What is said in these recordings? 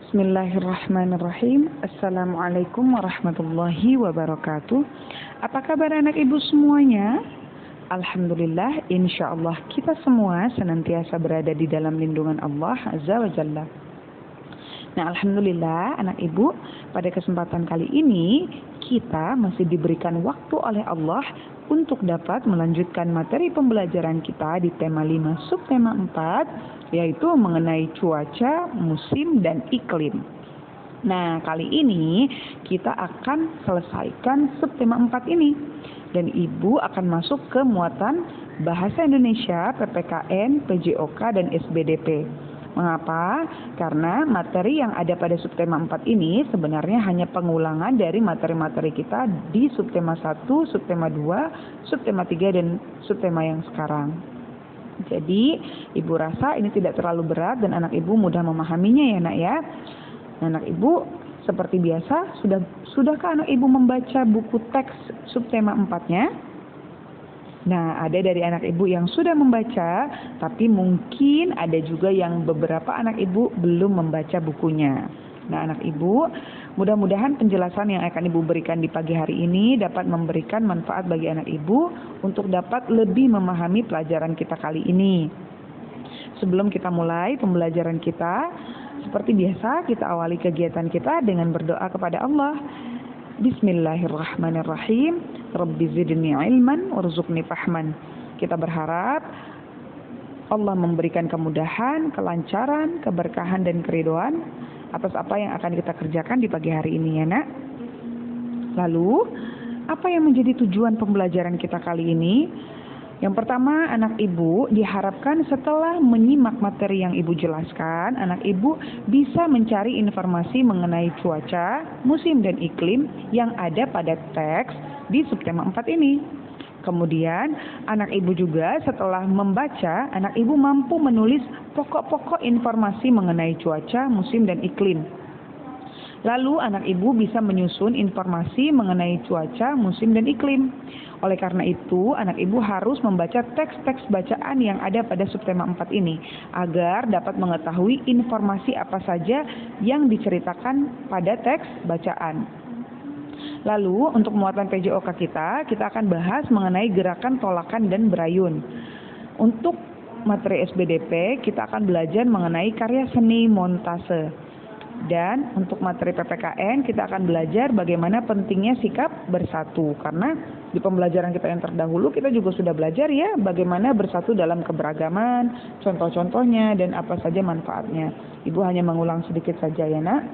Bismillahirrahmanirrahim. Assalamualaikum warahmatullahi wabarakatuh. Apa kabar anak ibu semuanya? Alhamdulillah, insya Allah kita semua senantiasa berada di dalam lindungan Allah Azza wa Jalla. Nah, alhamdulillah anak ibu, pada kesempatan kali ini kita masih diberikan waktu oleh Allah untuk dapat melanjutkan materi pembelajaran kita di tema 5 subtema 4, yaitu mengenai cuaca, musim, dan iklim. Nah, kali ini kita akan selesaikan subtema 4 ini. Dan Ibu akan masuk ke muatan Bahasa Indonesia, PPKN, PJOK, dan SBDP. Mengapa? Karena materi yang ada pada subtema 4 ini sebenarnya hanya pengulangan dari materi-materi kita di subtema 1, subtema 2, subtema 3, dan subtema yang sekarang. Jadi, Ibu rasa ini tidak terlalu berat dan anak Ibu mudah memahaminya ya nak ya. Nah, anak Ibu seperti biasa, sudahkah anak Ibu membaca buku teks subtema 4-nya? Nah, ada dari anak Ibu yang sudah membaca, tapi mungkin ada juga yang beberapa anak Ibu belum membaca bukunya. Nah, anak Ibu, mudah-mudahan penjelasan yang akan Ibu berikan di pagi hari ini dapat memberikan manfaat bagi anak Ibu untuk dapat lebih memahami pelajaran kita kali ini. Sebelum kita mulai pembelajaran kita, seperti biasa kita awali kegiatan kita dengan berdoa kepada Allah. Bismillahirrahmanirrahim. Rabbi zidni ilman warzuqni fahman. Kita berharap Allah memberikan kemudahan, kelancaran, keberkahan, dan keridhaan atas apa yang akan kita kerjakan di pagi hari ini ya nak. Lalu, apa yang menjadi tujuan pembelajaran kita kali ini? Yang pertama, anak Ibu diharapkan setelah menyimak materi yang Ibu jelaskan, anak Ibu bisa mencari informasi mengenai cuaca, musim, dan iklim yang ada pada teks di subtema 4 ini. Kemudian, anak Ibu juga setelah membaca, anak Ibu mampu menulis pokok-pokok informasi mengenai cuaca, musim, dan iklim. Lalu anak Ibu bisa menyusun informasi mengenai cuaca, musim, dan iklim. Oleh karena itu, anak Ibu harus membaca teks-teks bacaan yang ada pada subtema 4 ini agar dapat mengetahui informasi apa saja yang diceritakan pada teks bacaan. Lalu, untuk muatan PJOK kita akan bahas mengenai gerakan tolakan dan berayun. Untuk materi SBDP, kita akan belajar mengenai karya seni montase. Dan untuk materi PPKN kita akan belajar bagaimana pentingnya sikap bersatu. Karena di pembelajaran kita yang terdahulu kita juga sudah belajar ya bagaimana bersatu dalam keberagaman, contoh-contohnya dan apa saja manfaatnya. Ibu hanya mengulang sedikit saja ya nak.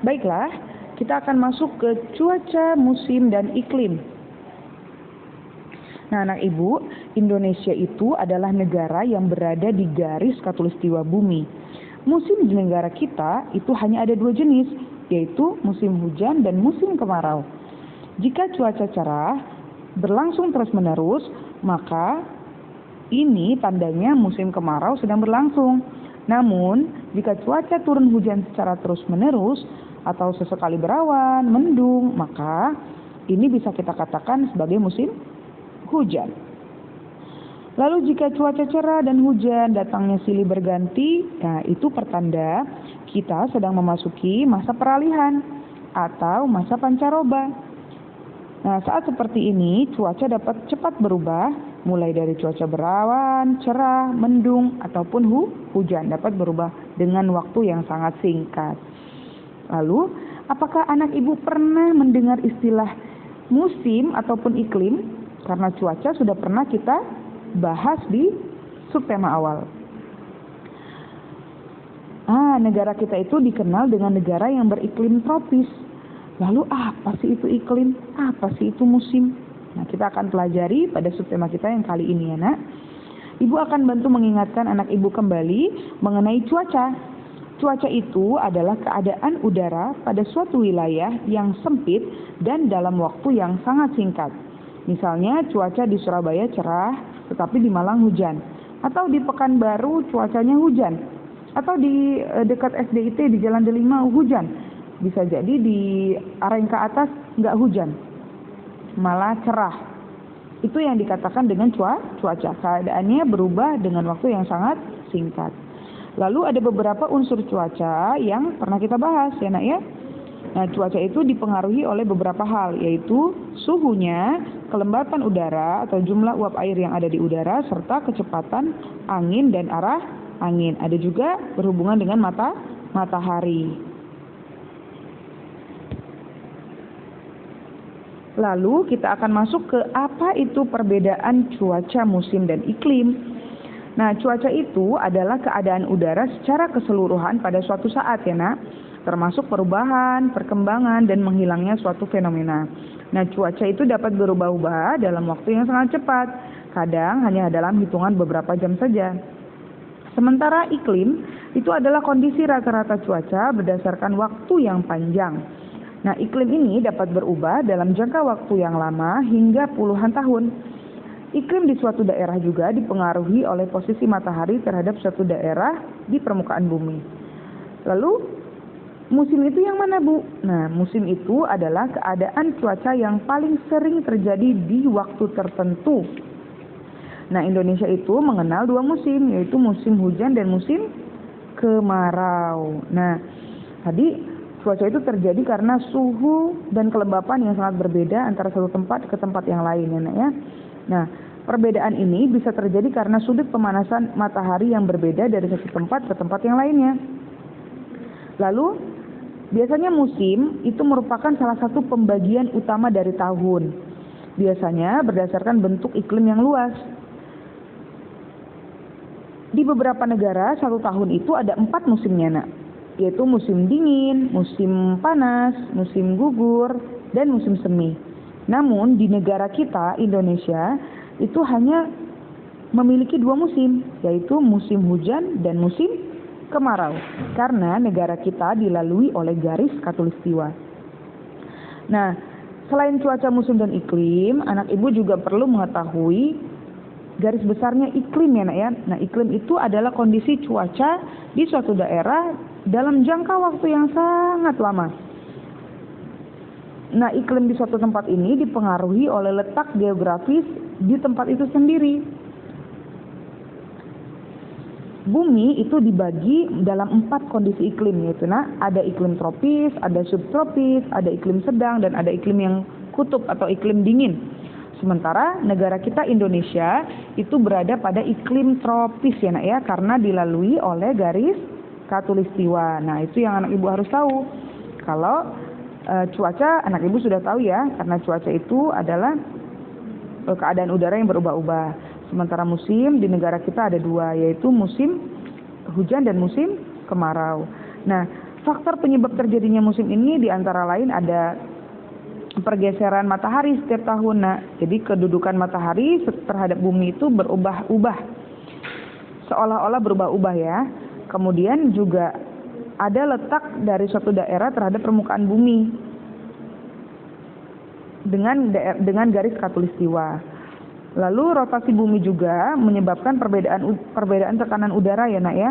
Baiklah, kita akan masuk ke cuaca, musim, dan iklim. Nah anak Ibu, Indonesia itu adalah negara yang berada di garis khatulistiwa bumi. Musim di negara kita itu hanya ada 2 jenis, yaitu musim hujan dan musim kemarau. Jika cuaca cerah berlangsung terus-menerus, maka ini tandanya musim kemarau sedang berlangsung. Namun, jika cuaca turun hujan secara terus-menerus atau sesekali berawan, mendung, maka ini bisa kita katakan sebagai musim hujan. Lalu jika cuaca cerah dan hujan datangnya silih berganti, nah itu pertanda kita sedang memasuki masa peralihan atau masa pancaroba. Nah, saat seperti ini cuaca dapat cepat berubah, mulai dari cuaca berawan, cerah, mendung, ataupun hujan dapat berubah dengan waktu yang sangat singkat. Lalu, apakah anak Ibu pernah mendengar istilah musim ataupun iklim? Karena cuaca sudah pernah kita bahas di subtema awal. Negara kita itu dikenal dengan negara yang beriklim tropis. Lalu apa sih itu iklim? Apa sih itu musim? Nah, kita akan pelajari pada subtema kita yang kali ini ya nak. Ibu akan bantu mengingatkan anak Ibu kembali mengenai cuaca. Cuaca itu adalah keadaan udara pada suatu wilayah yang sempit dan dalam waktu yang sangat singkat. Misalnya cuaca di Surabaya cerah, tetapi di Malang hujan. Atau di Pekanbaru cuacanya hujan. Atau di dekat SDIT di Jalan Delima hujan. Bisa jadi di Areng ke atas nggak hujan, malah cerah. Itu yang dikatakan dengan cuaca. Keadaannya berubah dengan waktu yang sangat singkat. Lalu ada beberapa unsur cuaca yang pernah kita bahas ya nak ya. Nah, cuaca itu dipengaruhi oleh beberapa hal, yaitu suhunya, kelembapan udara atau jumlah uap air yang ada di udara, serta kecepatan angin dan arah angin. Ada juga berhubungan dengan matahari. Lalu kita akan masuk ke apa itu perbedaan cuaca, musim, dan iklim. Nah, cuaca itu adalah keadaan udara secara keseluruhan pada suatu saat ya nak, termasuk perubahan, perkembangan, dan menghilangnya suatu fenomena. Nah, cuaca itu dapat berubah-ubah dalam waktu yang sangat cepat, kadang hanya dalam hitungan beberapa jam saja. Sementara iklim itu adalah kondisi rata-rata cuaca berdasarkan waktu yang panjang. Nah, iklim ini dapat berubah dalam jangka waktu yang lama hingga puluhan tahun. Iklim di suatu daerah juga dipengaruhi oleh posisi matahari terhadap suatu daerah di permukaan bumi. Lalu, musim itu yang mana, Bu? Nah, musim itu adalah keadaan cuaca yang paling sering terjadi di waktu tertentu. Nah, Indonesia itu mengenal dua musim, yaitu musim hujan dan musim kemarau. Nah, tadi cuaca itu terjadi karena suhu dan kelembapan yang sangat berbeda antara satu tempat ke tempat yang lain ya nak ya. Nah, perbedaan ini bisa terjadi karena sudut pemanasan matahari yang berbeda dari satu tempat ke tempat yang lainnya. Lalu, biasanya musim itu merupakan salah satu pembagian utama dari tahun. Biasanya berdasarkan bentuk iklim yang luas. Di beberapa negara, satu tahun itu ada 4 musimnya nak, yaitu musim dingin, musim panas, musim gugur, dan musim semi. Namun di negara kita, Indonesia, itu hanya memiliki 2 musim, yaitu musim hujan dan musim kemarau. Karena negara kita dilalui oleh garis khatulistiwa. Nah, selain cuaca, musim, dan iklim, anak ibu juga perlu mengetahui garis besarnya iklim ya nak ya. Nah, iklim itu adalah kondisi cuaca di suatu daerah dalam jangka waktu yang sangat lama. Nah, iklim di suatu tempat ini dipengaruhi oleh letak geografis di tempat itu sendiri. Bumi itu dibagi dalam 4 kondisi iklim, yaitu ada iklim tropis, ada subtropis, ada iklim sedang, dan ada iklim yang kutub atau iklim dingin. Sementara negara kita Indonesia itu berada pada iklim tropis ya nak ya, karena dilalui oleh garis khatulistiwa. Nah, itu yang anak ibu harus tahu. Kalau cuaca anak ibu sudah tahu ya, karena cuaca itu adalah keadaan udara yang berubah-ubah. Sementara musim di negara kita ada 2, yaitu musim hujan dan musim kemarau. Nah, faktor penyebab terjadinya musim ini diantara lain ada pergeseran matahari setiap tahun. Nah, jadi kedudukan matahari terhadap bumi itu berubah-ubah, seolah-olah berubah-ubah ya. Kemudian juga ada letak dari suatu daerah terhadap permukaan bumi dengan garis khatulistiwa. Lalu rotasi bumi juga menyebabkan perbedaan tekanan udara ya nak ya.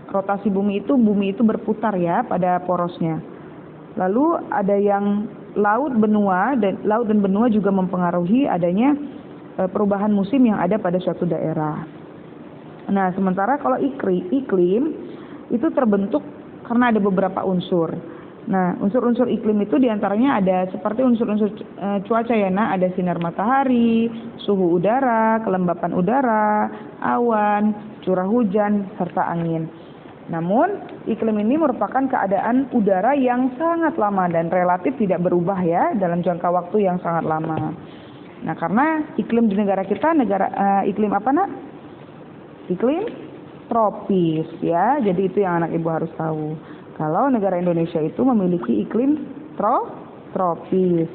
Rotasi bumi itu berputar ya pada porosnya. Lalu ada yang laut dan benua juga mempengaruhi adanya perubahan musim yang ada pada suatu daerah. Nah, sementara kalau iklim itu terbentuk karena ada beberapa unsur. Nah, unsur-unsur iklim itu diantaranya ada seperti unsur-unsur cuaca ya nak, ada sinar matahari, suhu udara, kelembapan udara, awan, curah hujan, serta angin. Namun, iklim ini merupakan keadaan udara yang sangat lama dan relatif tidak berubah ya dalam jangka waktu yang sangat lama. Nah, karena iklim di negara kita iklim apa nak? Iklim tropis ya. Jadi itu yang anak ibu harus tahu. Kalau negara Indonesia itu memiliki iklim tropis.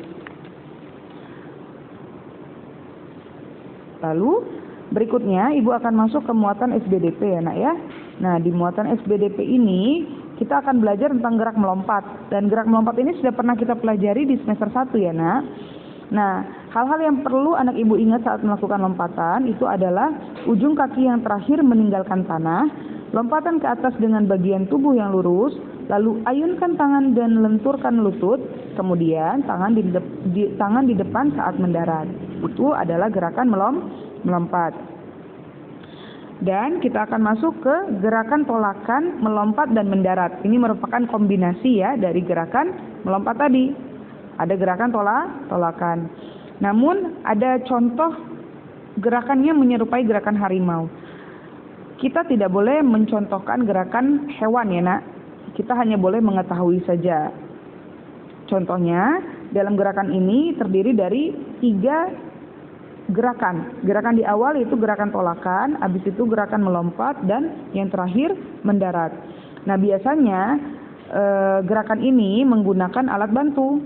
Lalu berikutnya ibu akan masuk ke muatan SBDP ya nak ya. Nah, di muatan SBDP ini kita akan belajar tentang gerak melompat. Dan gerak melompat ini sudah pernah kita pelajari di semester 1 ya nak. Nah, hal-hal yang perlu anak ibu ingat saat melakukan lompatan itu adalah ujung kaki yang terakhir meninggalkan tanah, lompatan ke atas dengan bagian tubuh yang lurus, lalu ayunkan tangan dan lenturkan lutut, kemudian tangan di depan saat mendarat. Itu adalah gerakan melompat. Dan kita akan masuk ke gerakan tolakan, melompat dan mendarat. Ini merupakan kombinasi ya dari gerakan melompat tadi. Ada gerakan tolakan. Namun ada contoh gerakannya menyerupai gerakan harimau. Kita tidak boleh mencontohkan gerakan hewan ya nak. Kita hanya boleh mengetahui saja. Contohnya dalam gerakan ini terdiri dari 3 gerakan. Gerakan di awal yaitu gerakan tolakan, habis itu gerakan melompat, dan yang terakhir mendarat. Nah biasanya gerakan ini menggunakan alat bantu.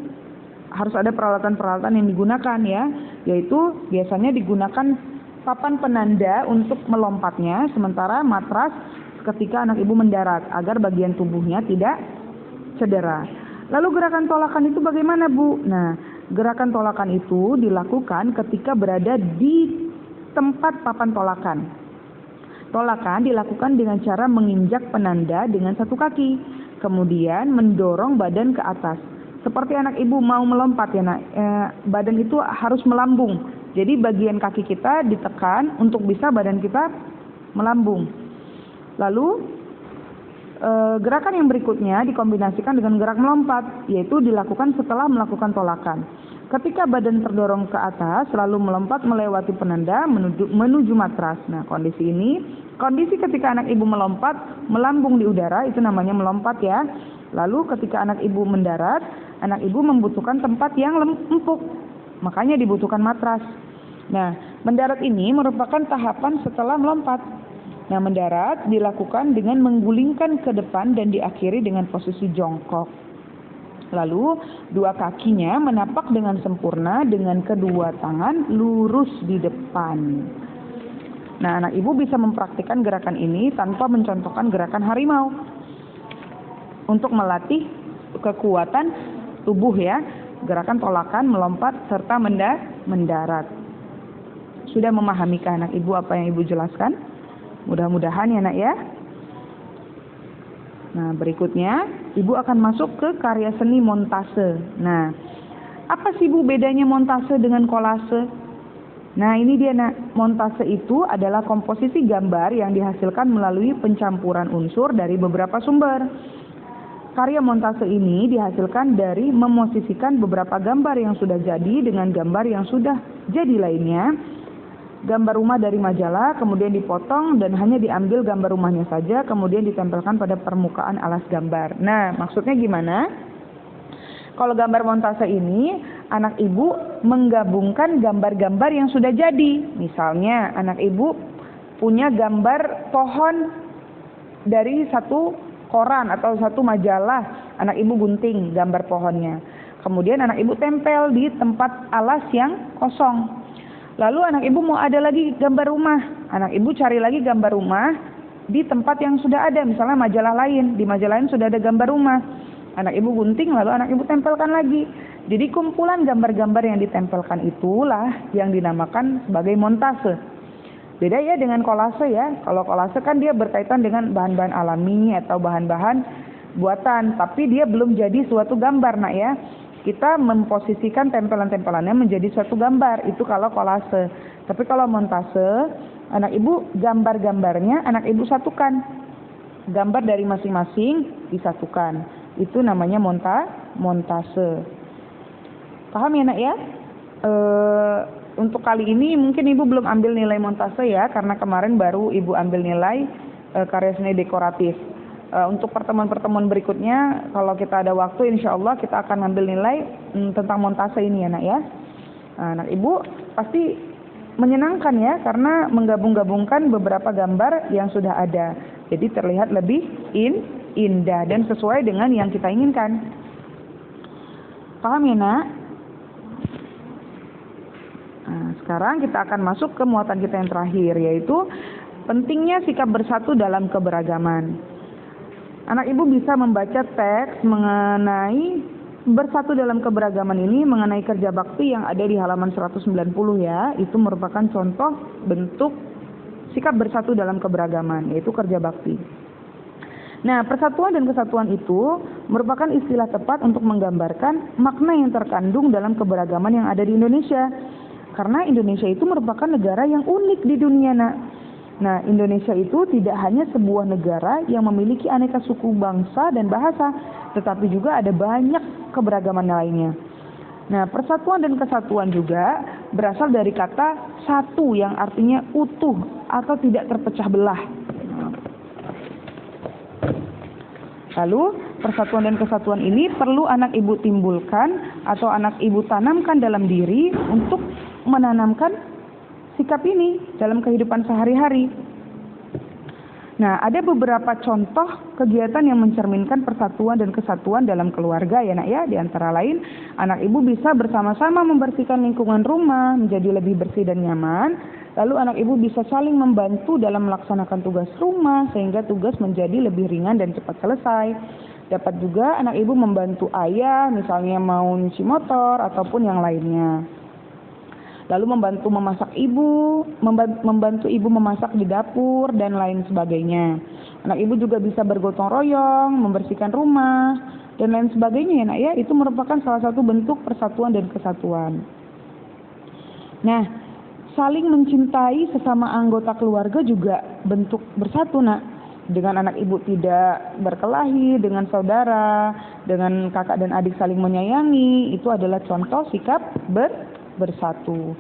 Harus ada peralatan-peralatan yang digunakan ya, yaitu biasanya digunakan papan penanda untuk melompatnya, sementara matras ketika anak ibu mendarat agar bagian tubuhnya tidak cedera. Lalu gerakan tolakan itu bagaimana Bu? Nah, gerakan tolakan itu dilakukan ketika berada di tempat papan tolakan. Tolakan dilakukan dengan cara menginjak penanda dengan satu kaki, kemudian mendorong badan ke atas. Seperti anak ibu mau melompat ya nak, badan itu harus melambung. Jadi bagian kaki kita ditekan untuk bisa badan kita melambung. Lalu gerakan yang berikutnya dikombinasikan dengan gerak melompat, yaitu dilakukan setelah melakukan tolakan. Ketika badan terdorong ke atas, lalu melompat melewati penanda menuju matras. Nah, kondisi ketika anak ibu melompat, melambung di udara, itu namanya melompat ya. Lalu ketika anak ibu mendarat, anak ibu membutuhkan tempat yang empuk, makanya dibutuhkan matras. Nah, mendarat ini merupakan tahapan setelah melompat. Nah, mendarat dilakukan dengan menggulingkan ke depan dan diakhiri dengan posisi jongkok. Lalu, 2 kakinya menapak dengan sempurna dengan kedua tangan lurus di depan. Nah, anak ibu bisa mempraktikkan gerakan ini tanpa mencontohkan gerakan harimau. Untuk melatih kekuatan tubuh ya, gerakan tolakan, melompat, serta mendarat. Sudah memahamikah anak ibu apa yang ibu jelaskan? Mudah-mudahan ya nak ya. Nah berikutnya ibu akan masuk ke karya seni montase. Nah apa sih bu bedanya montase dengan kolase? Nah ini dia nak, montase itu adalah komposisi gambar yang dihasilkan melalui pencampuran unsur dari beberapa sumber. Karya montase ini dihasilkan dari memosisikan beberapa gambar yang sudah jadi dengan gambar yang sudah jadi lainnya. Gambar rumah dari majalah kemudian dipotong dan hanya diambil gambar rumahnya saja, kemudian ditempelkan pada permukaan alas gambar. Nah maksudnya gimana? Kalau gambar montase ini anak ibu menggabungkan gambar-gambar yang sudah jadi. Misalnya anak ibu punya gambar pohon dari satu koran atau satu majalah, anak ibu gunting gambar pohonnya. Kemudian anak ibu tempel di tempat alas yang kosong. Lalu anak ibu mau ada lagi gambar rumah, anak ibu cari lagi gambar rumah di tempat yang sudah ada, misalnya majalah lain, di majalah lain sudah ada gambar rumah. Anak ibu gunting lalu anak ibu tempelkan lagi. Jadi kumpulan gambar-gambar yang ditempelkan itulah yang dinamakan sebagai montase. Beda ya dengan kolase ya. Kalau kolase kan dia berkaitan dengan bahan-bahan alami atau bahan-bahan buatan, tapi dia belum jadi suatu gambar nak ya. Kita memposisikan tempelan-tempelannya menjadi suatu gambar, itu kalau kolase. Tapi kalau montase, anak ibu gambar-gambarnya anak ibu satukan. Gambar dari masing-masing disatukan. Itu namanya montase. Paham ya nak ya? Untuk kali ini mungkin ibu belum ambil nilai montase ya, karena kemarin baru ibu ambil nilai karya seni dekoratif. Untuk pertemuan-pertemuan berikutnya, kalau kita ada waktu, insya Allah kita akan ambil nilai tentang montase ini ya nak ya. Anak ibu pasti menyenangkan ya, karena menggabung-gabungkan beberapa gambar yang sudah ada. Jadi terlihat lebih indah dan sesuai dengan yang kita inginkan. Paham ya nak? Nah, sekarang kita akan masuk ke muatan kita yang terakhir, yaitu pentingnya sikap bersatu dalam keberagaman. Anak ibu bisa membaca teks mengenai bersatu dalam keberagaman ini, mengenai kerja bakti yang ada di halaman 190 ya. Itu merupakan contoh bentuk sikap bersatu dalam keberagaman, yaitu kerja bakti. Nah, persatuan dan kesatuan itu merupakan istilah tepat untuk menggambarkan makna yang terkandung dalam keberagaman yang ada di Indonesia. Karena Indonesia itu merupakan negara yang unik di dunia nak. Nah, Indonesia itu tidak hanya sebuah negara yang memiliki aneka suku bangsa dan bahasa, tetapi juga ada banyak keberagaman lainnya. Nah, persatuan dan kesatuan juga berasal dari kata satu yang artinya utuh atau tidak terpecah belah. Lalu, persatuan dan kesatuan ini perlu anak ibu timbulkan atau anak ibu tanamkan dalam diri untuk menanamkan sikap ini dalam kehidupan sehari-hari. Nah, ada beberapa contoh kegiatan yang mencerminkan persatuan dan kesatuan dalam keluarga ya nak ya. Di antara lain, anak ibu bisa bersama-sama membersihkan lingkungan rumah menjadi lebih bersih dan nyaman. Lalu anak ibu bisa saling membantu dalam melaksanakan tugas rumah sehingga tugas menjadi lebih ringan dan cepat selesai. Dapat juga anak ibu membantu ayah misalnya mau nyuci motor ataupun yang lainnya. Lalu membantu ibu memasak di dapur dan lain sebagainya. Anak ibu juga bisa bergotong royong, membersihkan rumah dan lain sebagainya ya nak ya. Itu merupakan salah satu bentuk persatuan dan kesatuan. Nah, saling mencintai sesama anggota keluarga juga bentuk bersatu nak. Dengan anak ibu tidak berkelahi dengan saudara, dengan kakak dan adik saling menyayangi, itu adalah contoh sikap bersatu.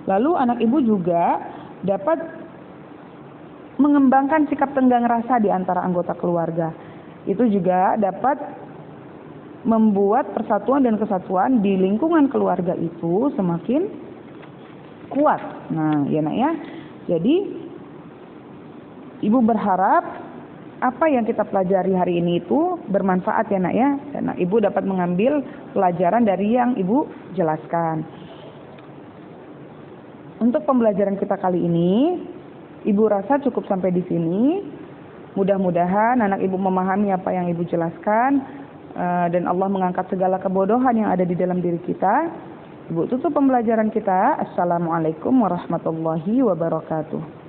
Lalu anak ibu juga dapat mengembangkan sikap tenggang rasa di antara anggota keluarga. Itu juga dapat membuat persatuan dan kesatuan di lingkungan keluarga itu semakin kuat. Nah, ya nak ya. Jadi ibu berharap apa yang kita pelajari hari ini itu bermanfaat ya nak ya. Dan ibu dapat mengambil pelajaran dari yang ibu jelaskan. Untuk pembelajaran kita kali ini, ibu rasa cukup sampai di sini. Mudah-mudahan anak ibu memahami apa yang ibu jelaskan dan Allah mengangkat segala kebodohan yang ada di dalam diri kita. Ibu tutup pembelajaran kita. Assalamualaikum warahmatullahi wabarakatuh.